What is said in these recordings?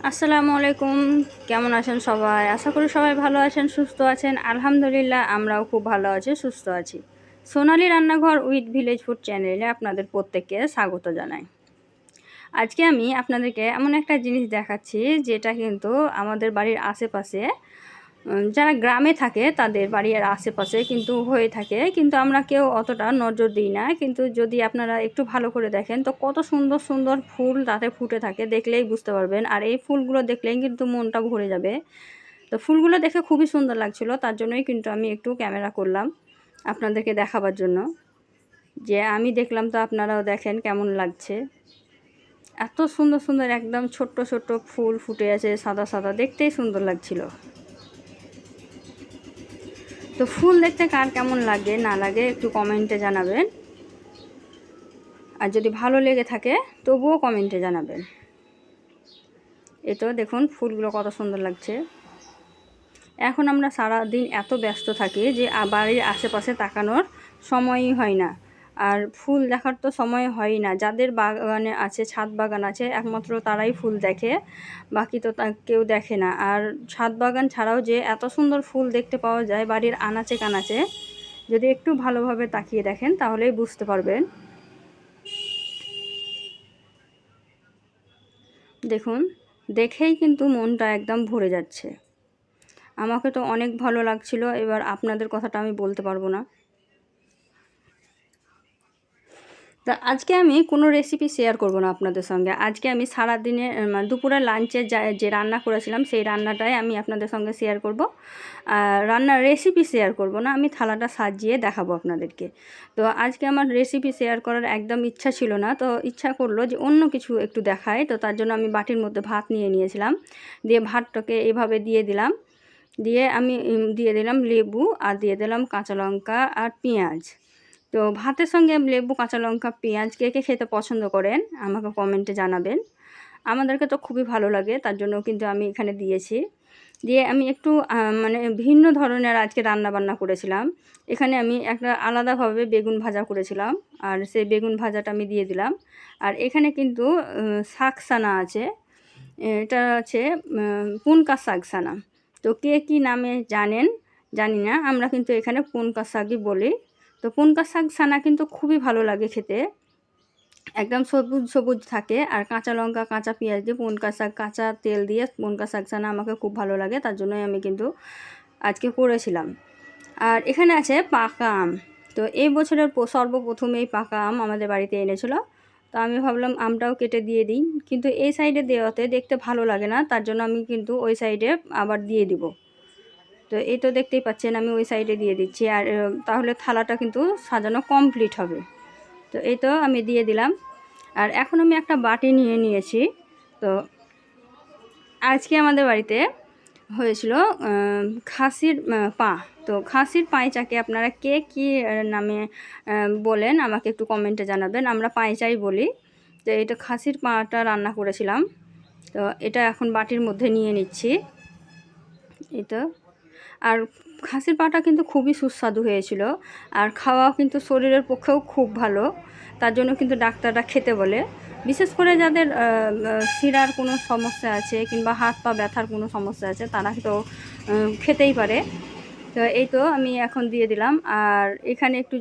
আসসালামু আলাইকুম। কেমন আছেন সবাই? আশা করি সবাই ভালো আছেন, সুস্থ আছেন। আলহামদুলিল্লাহ আমরাও খুব ভালো আছি, সুস্থ আছি। সোনালী রান্নাঘর উইথ ভিলেজ ফুড চ্যানেলে আপনাদের প্রত্যেককে স্বাগত জানাই। আজকে আমি আপনাদেরকে এমন একটা জিনিস দেখাচ্ছি যেটা কিন্তু আমাদের বাড়ির আশেপাশে যারা গ্রামে থাকে তাদের বাড়ির আশেপাশে কিন্তু হয়ে থাকে, কিন্তু আমরা কেউ অতটা নজর দিই না। কিন্তু যদি আপনারা একটু ভালো করে দেখেন তো কত সুন্দর সুন্দর ফুল তাতে ফুটে থাকে, দেখলেই বুঝতে পারবেন। আর এই ফুলগুলো দেখলেই কিন্তু মনটা ভরে যাবে। তো ফুলগুলো দেখে খুবই সুন্দর লাগছিল, তার জন্যই কিন্তু আমি একটু ক্যামেরা করলাম আপনাদেরকে দেখাবার জন্য, যে আমি দেখলাম তো আপনারাও দেখেন কেমন লাগছে। এত সুন্দর সুন্দর একদম ছোট্ট ছোট্ট ফুল ফুটে আছে, সাদা সাদা, দেখতেই সুন্দর লাগছিল। তো ফুল দেখতে কার কেমন লাগে না লাগে একটু কমেন্টে জানাবেন, আর যদি ভালো লেগে থাকে তবুও কমেন্টে জানাবেন। এই তো দেখুন ফুলগুলো কত সুন্দর লাগছে। এখন আমরা সারা দিন এত ব্যস্ত থাকি যে বাড়ির আশেপাশে তাকানোর সময়ই হয় না, আর ফুল দেখার তো সময় হয়ই না। যাদের বাগানে আছে, ছাদ বাগান আছে, একমাত্র তারাই ফুল দেখে, বাকি তো কেউ দেখে না। আর ছাদ বাগান ছাড়াও যে এত সুন্দর ফুল দেখতে পাওয়া যায় বাড়ির আনাচে কানাচে, যদি একটু ভালোভাবে তাকিয়ে দেখেন তাহলেই বুঝতে পারবেন। দেখুন, দেখেই কিন্তু মনটা একদম ভরে যাচ্ছে। আমাকে তো অনেক ভালো লাগছিল, এবার আপনাদের কথাটা আমি বলতে পারবো না। তা আজকে আমি কোনো রেসিপি শেয়ার করব না আপনাদের সঙ্গে। আজকে আমি সারাদিনে দুপুরের লাঞ্চে যে রান্না করেছিলাম সেই রান্নাটাই আমি আপনাদের সঙ্গে শেয়ার করব। রান্নার রেসিপি শেয়ার করব না, আমি থালাটা সাজিয়ে দেখাবো আপনাদেরকে। তো আজকে আমার রেসিপি শেয়ার করার একদম ইচ্ছা ছিল না, তো ইচ্ছা করলো যে অন্য কিছু একটু দেখায়। তো তার জন্য আমি বাটির মধ্যে ভাত নিয়ে নিয়েছিলাম, দিয়ে ভাতটাকে এভাবে দিয়ে দিলাম। দিয়ে আমি দিয়ে দিলাম লেবু, আর দিয়ে দিলাম কাঁচা লঙ্কা আর পেঁয়াজ। তো ভাতের সঙ্গে লেবু, কাঁচা লঙ্কা, পেঁয়াজ কে কে খেতে পছন্দ করেন আমাকে কমেন্টে জানাবেন। আমাদেরকে তো খুবই ভালো লাগে, তার জন্য কিন্তু আমি এখানে দিয়েছি। দিয়ে আমি একটু মানে ভিন্ন ধরনের আজকে রান্না বান্না করেছিলাম। এখানে আমি একটা আলাদাভাবে বেগুন ভাজা করেছিলাম, আর সেই বেগুন ভাজাটা আমি দিয়ে দিলাম। আর এখানে কিন্তু শাকসানা আছে, এটা আছে পুনকা শাকসানা। তো কে কী নামে জানেন জানি না, আমরা কিন্তু এখানে পুনকা শাকই বলি। তো পুনকা শাক ছানা কিন্তু খুবই ভালো লাগে খেতে, একদম সবুজ সবুজ থাকে। আর কাঁচা লঙ্কা, কাঁচা পেঁয়াজ দিয়ে পুনকা শাক, কাঁচা তেল দিয়ে পুনকা শাক ছানা আমাকে খুব ভালো লাগে, তার জন্যই আমি কিন্তু আজকে করেছিলাম। আর এখানে আছে পাকা আম। তো এই বছরের সর্বপ্রথম এই পাকা আম আমাদের বাড়িতে এনেছিল। তো আমি ভাবলাম আমটাও কেটে দিয়ে দিই, কিন্তু এই সাইডে দেওয়াতে দেখতে ভালো লাগে না, তার জন্য আমি কিন্তু ওই সাইডে আবার দিয়ে দিব। তো এই তো দেখতেই পাচ্ছেন আমি ওই সাইডে দিয়ে দিচ্ছি, আর তাহলে থালাটা কিন্তু সাজানো কমপ্লিট হবে। তো এই তো আমি দিয়ে দিলাম। আর এখন আমি একটা বাটি নিয়ে নিয়েছি। তো আজকে আমাদের বাড়িতে হয়েছিল খাসির পা। তো খাসির পাইচাকে আপনারা কে কী নামে বলেন আমাকে একটু কমেন্টে জানাবেন। আমরা পাইচাই বলি। তো এটা খাসির পাটা রান্না করেছিলাম। তো এটা এখন বাটির মধ্যে নিয়ে নিচ্ছি। এই তো। আর খাসির পাটা কিন্তু খুবই সুস্বাদু হয়েছিল, আর খাওয়া কিন্তু শরীরের পক্ষেও খুব ভালো, তার জন্য কিন্তু ডাক্তাররা খেতে বলে। বিশেষ করে যাদের শিরার কোনো সমস্যা আছে কিংবা হাত পা ব্যথার কোনো সমস্যা আছে তারা তো খেতেই পারে। তো এই তো আমি এখন দিয়ে দিলাম, আর এখানে একটু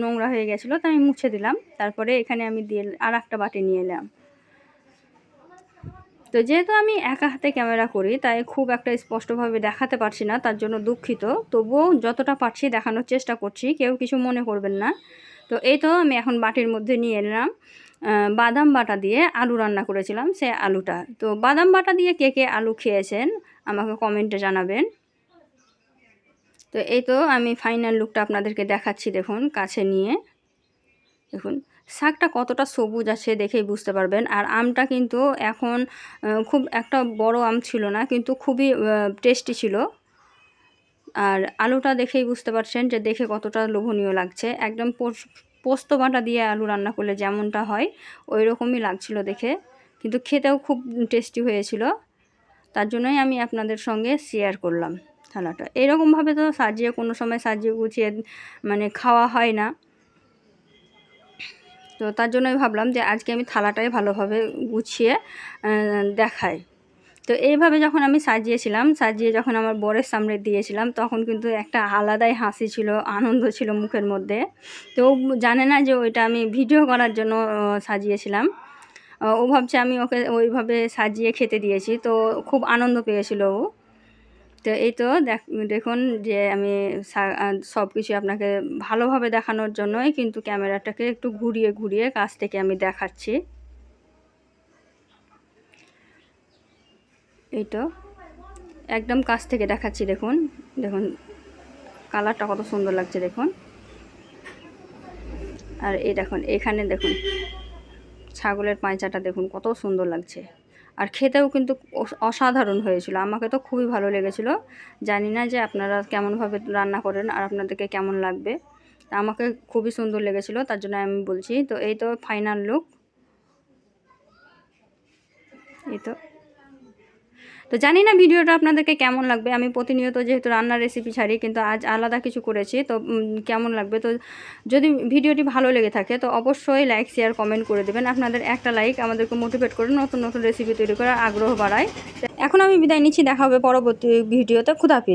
নোংরা হয়ে গেছিলো তো আমি মুছে দিলাম। তারপরে এখানে আমি দিয়ে আর একটা বাটি নিয়ে এলাম। তো যেহেতু আমি একা হাতে ক্যামেরা করি তাই খুব একটা স্পষ্টভাবে দেখাতে পারছি না, তার জন্য দুঃখিত। তবুও যতটা পারছি দেখানোর চেষ্টা করছি, কেউ কিছু মনে করবেন না। তো এই তো আমি এখন বাটির মধ্যে নিয়ে এলাম বাদাম বাটা দিয়ে আলু রান্না করেছিলাম, সে আলুটা। তো বাদাম বাটা দিয়ে কে কে আলু খেয়েছেন আমাকে কমেন্টে জানাবেন। তো এই তো আমি ফাইনাল লুকটা আপনাদেরকে দেখাচ্ছি, দেখুন কাছে নিয়ে। দেখুন শাকটা কতটা সবুজ আছে দেখেই বুঝতে পারবেন। আর আমটা কিন্তু এখন খুব একটা বড় আম ছিল না, কিন্তু খুবই টেস্টি ছিল। আর আলুটা দেখেই বুঝতে পারছেন যে দেখে কতটা লোভনীয় লাগছে। একদম পোস্ত বাটা দিয়ে আলু রান্না করলে যেমনটা হয় ওই রকমই লাগছিল দেখে, কিন্তু খেতেও খুব টেস্টি হয়েছিল। তার জন্যই আমি আপনাদের সঙ্গে শেয়ার করলাম থালাটা। এরকমভাবে তো সাজিয়ে কোনো সময় সাজিয়ে গুছিয়ে মানে খাওয়া হয় না, তো তার জন্যই ভাবলাম যে আজকে আমি থালাটাই ভালোভাবে গুছিয়ে দেখাই। তো এইভাবে যখন আমি সাজিয়েছিলাম, সাজিয়ে যখন আমার বরের সামনে দিয়েছিলাম, তখন কিন্তু একটা আলাদাই হাসি ছিল, আনন্দ ছিল মুখের মধ্যে। তো ও জানে না যে ওইটা আমি ভিডিও করার জন্য সাজিয়েছিলাম। ও ভাবছে আমি ওকে ওইভাবে সাজিয়ে খেতে দিয়েছি, তো খুব আনন্দ পেয়েছিল ও। তো এই তো দেখুন যে আমি সব কিছু আপনাকে ভালোভাবে দেখানোর জন্যই কিন্তু ক্যামেরাটাকে একটু ঘুরিয়ে ঘুরিয়ে কাছ থেকে আমি দেখাচ্ছি। এই তো একদম কাছ থেকে দেখাচ্ছি, দেখুন দেখুন কালারটা কত সুন্দর লাগছে দেখুন। আর এই দেখুন এখানে দেখুন ছাগলের পায়চাটা দেখুন কত সুন্দর লাগছে, আর খেতেও কিন্তু অসাধারণ হয়েছিল। আমাকে তো খুবই ভালো লেগেছিল। জানি না যে আপনারা কেমনভাবে রান্না করেন আর আপনাদেরকে কেমন লাগবে। আমাকে খুবই সুন্দর লেগেছিল, তার জন্য আমি বলছি। তো এই তো ফাইনাল লুক। এই তো জানি না ভিডিওটা আপনাদেরকে কেমন লাগবে। আমি প্রতিনিয়ত যেহেতু রান্নার রেসিপি ছাড়ি, কিন্তু আজ আলাদা কিছু করেছি, তো কেমন লাগবে। তো যদি ভিডিওটি ভালো লেগে থাকে তো অবশ্যই লাইক শেয়ার কমেন্ট করে দেবেন। আপনাদের একটা লাইক আমাদেরকে মোটিভেট করে নতুন নতুন রেসিপি তৈরি করার আগ্রহ বাড়ায়। এখন আমি বিদায় নিচ্ছি, দেখা হবে পরবর্তী ভিডিওতে। খুদাহাফেজ।